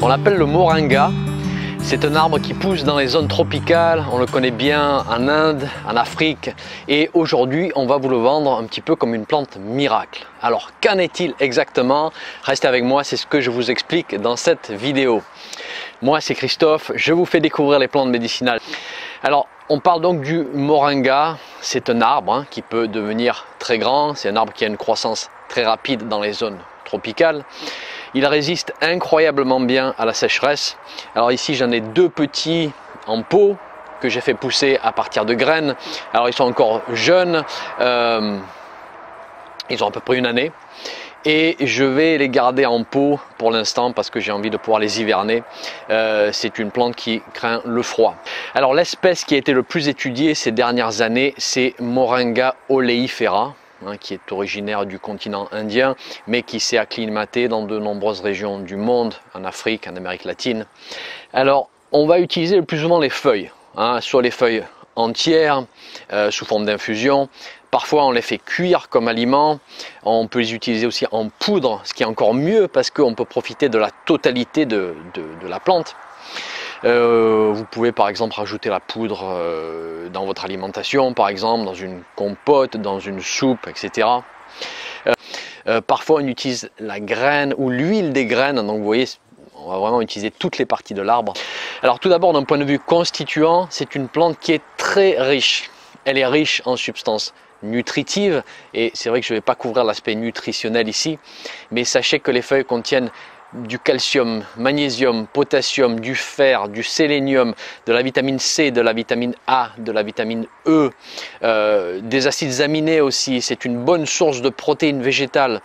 On l'appelle le moringa. C'est un arbre qui pousse dans les zones tropicales, on le connaît bien en Inde, en Afrique, et aujourd'hui on va vous le vendre un petit peu comme une plante miracle. Alors qu'en est-il exactement? Restez avec moi, c'est ce que je vous explique dans cette vidéo. Moi c'est Christophe, je vous fais découvrir les plantes médicinales. Alors on parle donc du moringa, c'est un arbre qui peut devenir très grand, c'est un arbre qui a une croissance très rapide dans les zones tropicales. Il résiste incroyablement bien à la sécheresse. Alors ici j'en ai deux petits en pot que j'ai fait pousser à partir de graines. Alors ils sont encore jeunes, ils ont à peu près une année. Et je vais les garder en pot pour l'instant parce que j'ai envie de pouvoir les hiverner. C'est une plante qui craint le froid. Alors l'espèce qui a été le plus étudiée ces dernières années, c'est Moringa oleifera, qui est originaire du continent indien, mais qui s'est acclimaté dans de nombreuses régions du monde, en Afrique, en Amérique latine. Alors, on va utiliser le plus souvent les feuilles, soit les feuilles entières, sous forme d'infusion. Parfois, on les fait cuire comme aliment. On peut les utiliser aussi en poudre, ce qui est encore mieux parce qu'on peut profiter de la totalité de la plante. Vous pouvez par exemple rajouter la poudre dans votre alimentation, par exemple dans une compote, dans une soupe, etc. Parfois on utilise la graine ou l'huile des graines, donc vous voyez, on va vraiment utiliser toutes les parties de l'arbre. Alors tout d'abord d'un point de vue constituant, c'est une plante qui est très riche. Elle est riche en substances nutritives et c'est vrai que je ne vais pas couvrir l'aspect nutritionnel ici, mais sachez que les feuilles contiennent du calcium, magnésium, potassium, du fer, du sélénium, de la vitamine C, de la vitamine A, de la vitamine E, des acides aminés aussi. C'est une bonne source de protéines végétales.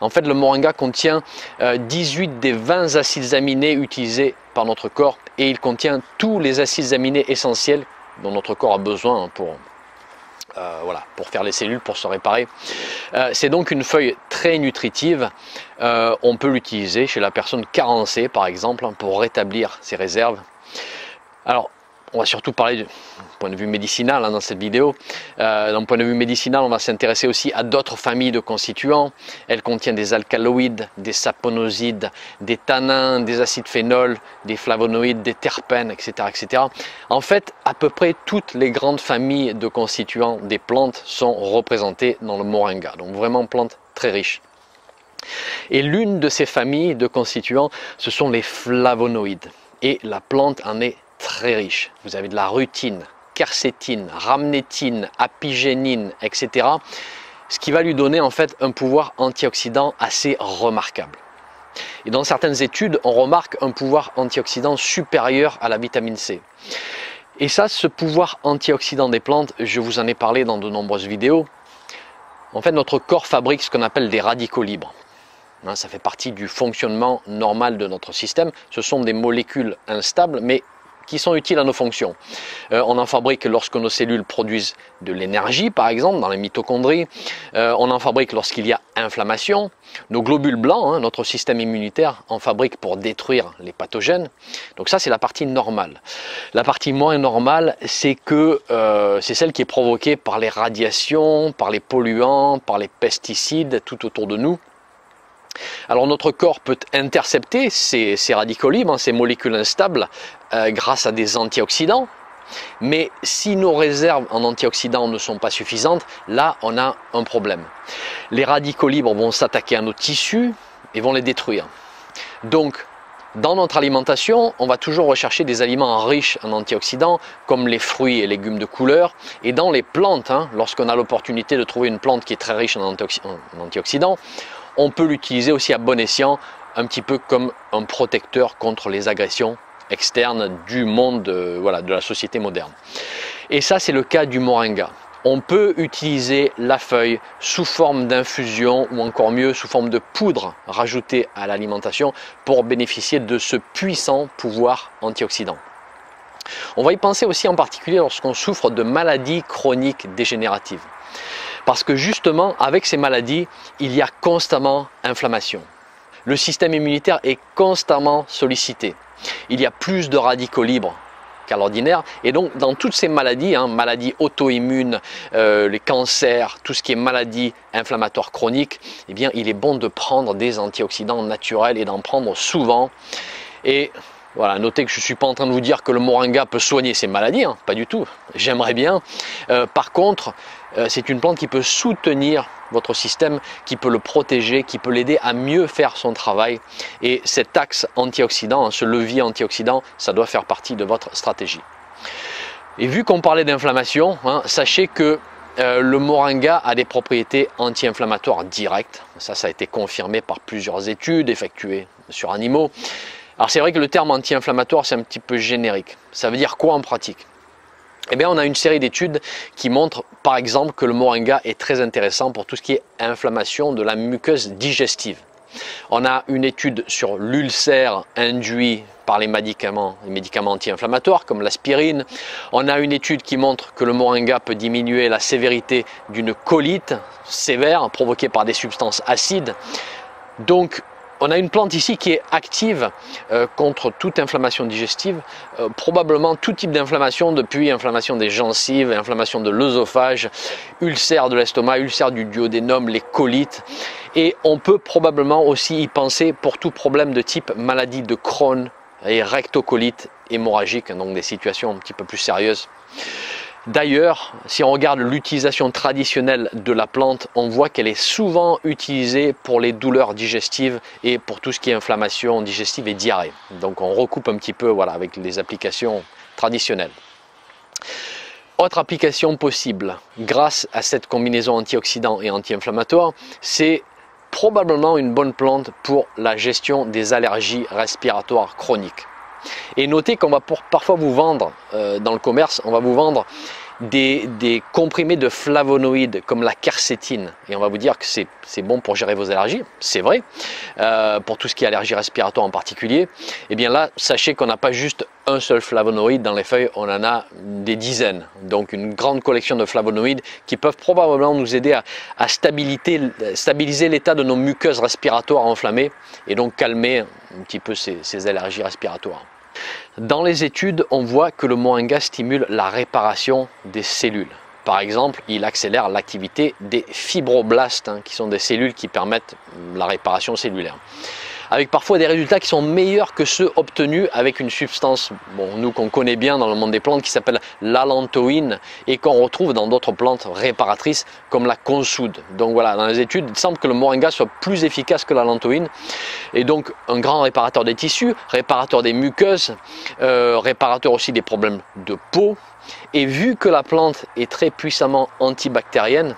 En fait, le moringa contient 18 des 20 acides aminés utilisés par notre corps et il contient tous les acides aminés essentiels dont notre corps a besoin pour faire les cellules, pour se réparer. C'est donc une feuille très nutritive. On peut l'utiliser chez la personne carencée, par exemple, pour rétablir ses réserves. Alors, on va surtout parler du point de vue médicinal dans cette vidéo. D'un point de vue médicinal, on va s'intéresser aussi à d'autres familles de constituants. Elle contient des alcaloïdes, des saponosides, des tannins, des acides phénols, des flavonoïdes, des terpènes, etc., etc. En fait, à peu près toutes les grandes familles de constituants des plantes sont représentées dans le moringa. Donc vraiment plante très riche. Et l'une de ces familles de constituants, ce sont les flavonoïdes. Et la plante en est très riche. Vous avez de la rutine, quercétine, rhamnétine, apigénine, etc. Ce qui va lui donner en fait un pouvoir antioxydant assez remarquable. Et dans certaines études, on remarque un pouvoir antioxydant supérieur à la vitamine C. Et ça, ce pouvoir antioxydant des plantes, je vous en ai parlé dans de nombreuses vidéos. En fait, notre corps fabrique ce qu'on appelle des radicaux libres. Ça fait partie du fonctionnement normal de notre système. Ce sont des molécules instables, mais qui sont utiles à nos fonctions. On en fabrique lorsque nos cellules produisent de l'énergie, par exemple, dans les mitochondries. On en fabrique lorsqu'il y a inflammation. Nos globules blancs, notre système immunitaire, en fabrique pour détruire les pathogènes. Donc ça, c'est la partie normale. La partie moins normale, c'est que c'est celle qui est provoquée par les radiations, par les polluants, par les pesticides tout autour de nous. Alors notre corps peut intercepter ces radicaux libres, ces molécules instables, grâce à des antioxydants. Mais si nos réserves en antioxydants ne sont pas suffisantes, là on a un problème. Les radicaux libres vont s'attaquer à nos tissus et vont les détruire. Donc dans notre alimentation, on va toujours rechercher des aliments riches en antioxydants, comme les fruits et légumes de couleur. Et dans les plantes, lorsqu'on a l'opportunité de trouver une plante qui est très riche en antioxydants, on peut l'utiliser aussi à bon escient, un petit peu comme un protecteur contre les agressions externes du monde, de la société moderne. Et ça, c'est le cas du moringa. On peut utiliser la feuille sous forme d'infusion ou encore mieux sous forme de poudre rajoutée à l'alimentation pour bénéficier de ce puissant pouvoir antioxydant. On va y penser aussi en particulier lorsqu'on souffre de maladies chroniques dégénératives. Parce que justement, avec ces maladies, il y a constamment inflammation. Le système immunitaire est constamment sollicité. Il y a plus de radicaux libres qu'à l'ordinaire. Et donc, dans toutes ces maladies, maladies auto-immunes, les cancers, tout ce qui est maladies inflammatoires chroniques, eh bien, il est bon de prendre des antioxydants naturels et d'en prendre souvent. Et voilà, notez que je ne suis pas en train de vous dire que le moringa peut soigner ces maladies, hein, pas du tout, j'aimerais bien. Par contre, c'est une plante qui peut soutenir votre système, qui peut le protéger, qui peut l'aider à mieux faire son travail. Et cet axe antioxydant, ce levier antioxydant, ça doit faire partie de votre stratégie. Et vu qu'on parlait d'inflammation, hein, sachez que le moringa a des propriétés anti-inflammatoires directes. Ça a été confirmé par plusieurs études effectuées sur animaux. Alors c'est vrai que le terme anti-inflammatoire, c'est un petit peu générique. Ça veut dire quoi en pratique? Eh bien, on a une série d'études qui montrent par exemple que le moringa est très intéressant pour tout ce qui est inflammation de la muqueuse digestive. On a une étude sur l'ulcère induit par les médicaments anti-inflammatoires comme l'aspirine. On a une étude qui montre que le moringa peut diminuer la sévérité d'une colite sévère provoquée par des substances acides. Donc, on a une plante ici qui est active contre toute inflammation digestive, probablement tout type d'inflammation, depuis inflammation des gencives, inflammation de l'œsophage, ulcère de l'estomac, ulcère du duodénum, les colites. Et on peut probablement aussi y penser pour tout problème de type maladie de Crohn et rectocolite hémorragique, donc des situations un petit peu plus sérieuses. D'ailleurs, si on regarde l'utilisation traditionnelle de la plante, on voit qu'elle est souvent utilisée pour les douleurs digestives et pour tout ce qui est inflammation digestive et diarrhée. Donc on recoupe un petit peu voilà, avec les applications traditionnelles. Autre application possible grâce à cette combinaison antioxydant et anti-inflammatoire, c'est probablement une bonne plante pour la gestion des allergies respiratoires chroniques. Et notez qu'on va parfois vous vendre, dans le commerce, on va vous vendre des comprimés de flavonoïdes comme la quercétine. Et on va vous dire que c'est bon pour gérer vos allergies, c'est vrai, pour tout ce qui est allergie respiratoire en particulier. Et bien là, sachez qu'on n'a pas juste un seul flavonoïde dans les feuilles, on en a des dizaines. Donc une grande collection de flavonoïdes qui peuvent probablement nous aider à stabiliser l'état de nos muqueuses respiratoires enflammées et donc calmer un petit peu ces allergies respiratoires. Dans les études, on voit que le moringa stimule la réparation des cellules. Par exemple, il accélère l'activité des fibroblastes, qui sont des cellules qui permettent la réparation cellulaire. Avec parfois des résultats qui sont meilleurs que ceux obtenus avec une substance, nous qu'on connaît bien dans le monde des plantes, qui s'appelle l'allantoïne et qu'on retrouve dans d'autres plantes réparatrices comme la consoude. Donc voilà, dans les études, il semble que le moringa soit plus efficace que l'allantoïne et donc un grand réparateur des tissus, réparateur des muqueuses, réparateur aussi des problèmes de peau. Et vu que la plante est très puissamment antibactérienne,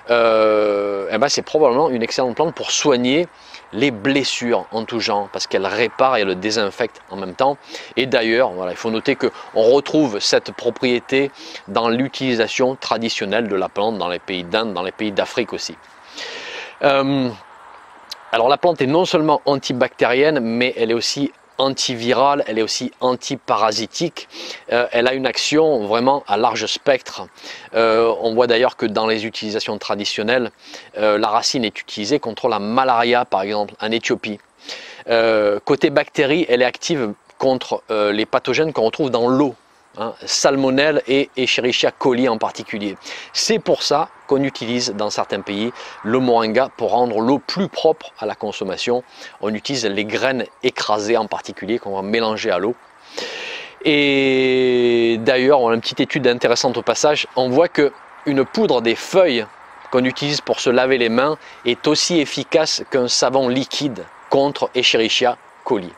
c'est probablement une excellente plante pour soigner les blessures en tout genre, parce qu'elle répare et elle désinfecte en même temps. Et d'ailleurs, voilà, il faut noter qu'on retrouve cette propriété dans l'utilisation traditionnelle de la plante dans les pays d'Inde, dans les pays d'Afrique aussi. Alors la plante est non seulement antibactérienne, mais elle est aussi antivirale, elle est aussi antiparasitique, elle a une action vraiment à large spectre. On voit d'ailleurs que dans les utilisations traditionnelles, la racine est utilisée contre la malaria par exemple en Éthiopie. Côté bactéries, elle est active contre les pathogènes qu'on retrouve dans l'eau, Salmonelle et Escherichia coli en particulier. C'est pour ça qu'on utilise dans certains pays le moringa pour rendre l'eau plus propre à la consommation. On utilise les graines écrasées en particulier qu'on va mélanger à l'eau. Et d'ailleurs, on a une petite étude intéressante au passage. On voit qu'une poudre des feuilles qu'on utilise pour se laver les mains est aussi efficace qu'un savon liquide contre Escherichia coli.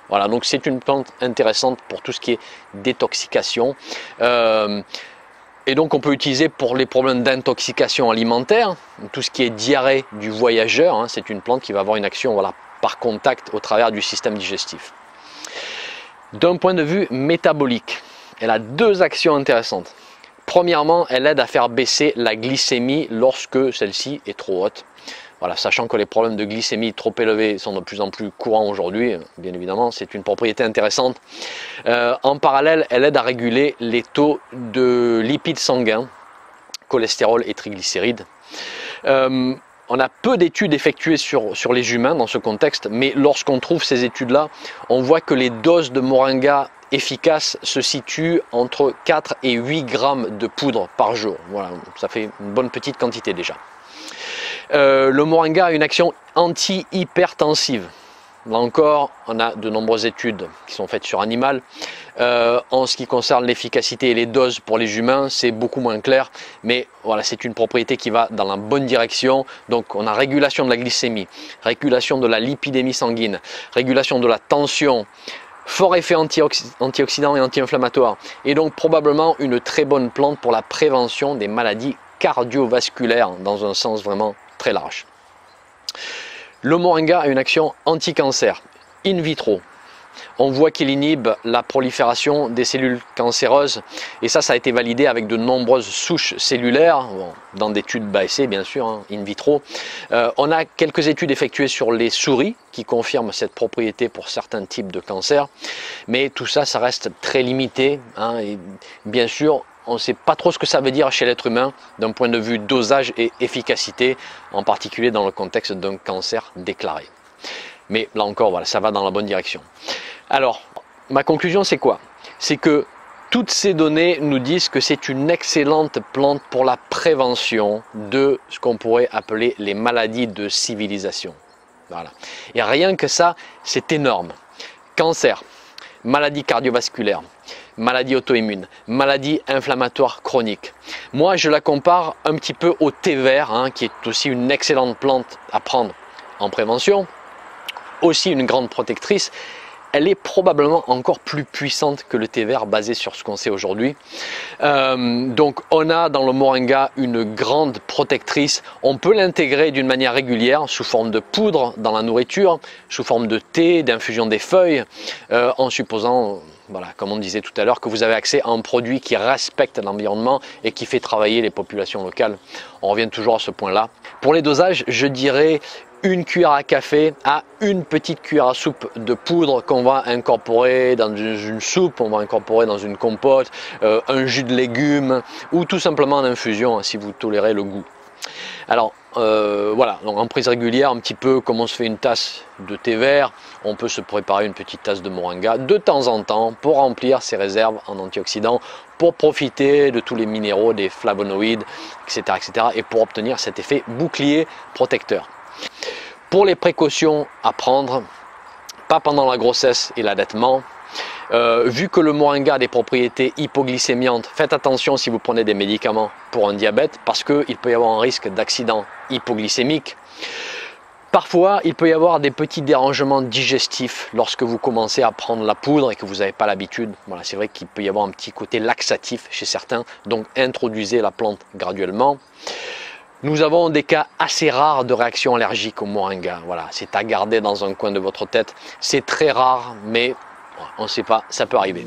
Voilà, donc c'est une plante intéressante pour tout ce qui est détoxication. Et donc on peut utiliser pour les problèmes d'intoxication alimentaire, tout ce qui est diarrhée du voyageur. C'est une plante qui va avoir une action par contact au travers du système digestif. D'un point de vue métabolique, elle a deux actions intéressantes. Premièrement, elle aide à faire baisser la glycémie lorsque celle-ci est trop haute. Voilà, sachant que les problèmes de glycémie trop élevés sont de plus en plus courants aujourd'hui, bien évidemment, c'est une propriété intéressante. En parallèle, elle aide à réguler les taux de lipides sanguins, cholestérol et triglycérides. On a peu d'études effectuées sur les humains dans ce contexte, mais lorsqu'on trouve ces études-là, on voit que les doses de moringa efficaces se situent entre 4 et 8 grammes de poudre par jour. Voilà, ça fait une bonne petite quantité déjà. Le moringa a une action anti-hypertensive. Là encore, on a de nombreuses études qui sont faites sur animal. En ce qui concerne l'efficacité et les doses pour les humains, c'est beaucoup moins clair, mais voilà, c'est une propriété qui va dans la bonne direction. Donc on a régulation de la glycémie, régulation de la lipidémie sanguine, régulation de la tension, fort effet antioxydant et anti-inflammatoire, et donc probablement une très bonne plante pour la prévention des maladies cardiovasculaires dans un sens vraiment très large. Le moringa a une action anti-cancer, in vitro. On voit qu'il inhibe la prolifération des cellules cancéreuses et ça a été validé avec de nombreuses souches cellulaires, dans des études bas essai bien sûr, hein, in vitro. On a quelques études effectuées sur les souris qui confirment cette propriété pour certains types de cancers, mais tout ça, ça reste très limité, hein, et bien sûr, on ne sait pas trop ce que ça veut dire chez l'être humain d'un point de vue dosage et efficacité, en particulier dans le contexte d'un cancer déclaré. Mais là encore, voilà, ça va dans la bonne direction. Alors, ma conclusion, c'est quoi? C'est que toutes ces données nous disent que c'est une excellente plante pour la prévention de ce qu'on pourrait appeler les maladies de civilisation. Voilà. Et rien que ça, c'est énorme. Cancer, maladie cardiovasculaire, maladie auto-immune, maladie inflammatoire chronique. Moi, je la compare un petit peu au thé vert, hein, qui est aussi une excellente plante à prendre en prévention, aussi une grande protectrice. Elle est probablement encore plus puissante que le thé vert basé sur ce qu'on sait aujourd'hui. Donc on a dans le moringa une grande protectrice. On peut l'intégrer d'une manière régulière sous forme de poudre dans la nourriture, sous forme de thé, d'infusion des feuilles, en supposant, voilà, comme on disait tout à l'heure, que vous avez accès à un produit qui respecte l'environnement et qui fait travailler les populations locales. On revient toujours à ce point-là. Pour les dosages, je dirais une cuillère à café à une petite cuillère à soupe de poudre qu'on va incorporer dans une soupe, on va incorporer dans une compote, un jus de légumes ou tout simplement en infusion, hein, si vous tolérez le goût. Alors voilà, donc en prise régulière, un petit peu comme on se fait une tasse de thé vert, on peut se préparer une petite tasse de moringa de temps en temps pour remplir ses réserves en antioxydants, pour profiter de tous les minéraux, des flavonoïdes, etc. et pour obtenir cet effet bouclier protecteur. Pour les précautions à prendre, pas pendant la grossesse et l'allaitement. Vu que le moringa a des propriétés hypoglycémiantes, faites attention si vous prenez des médicaments pour un diabète parce qu'il peut y avoir un risque d'accident hypoglycémique. Parfois, il peut y avoir des petits dérangements digestifs lorsque vous commencez à prendre la poudre et que vous n'avez pas l'habitude. Voilà, c'est vrai qu'il peut y avoir un petit côté laxatif chez certains, donc introduisez la plante graduellement. Nous avons des cas assez rares de réaction allergique au moringa. Voilà, c'est à garder dans un coin de votre tête. C'est très rare, mais on ne sait pas, ça peut arriver.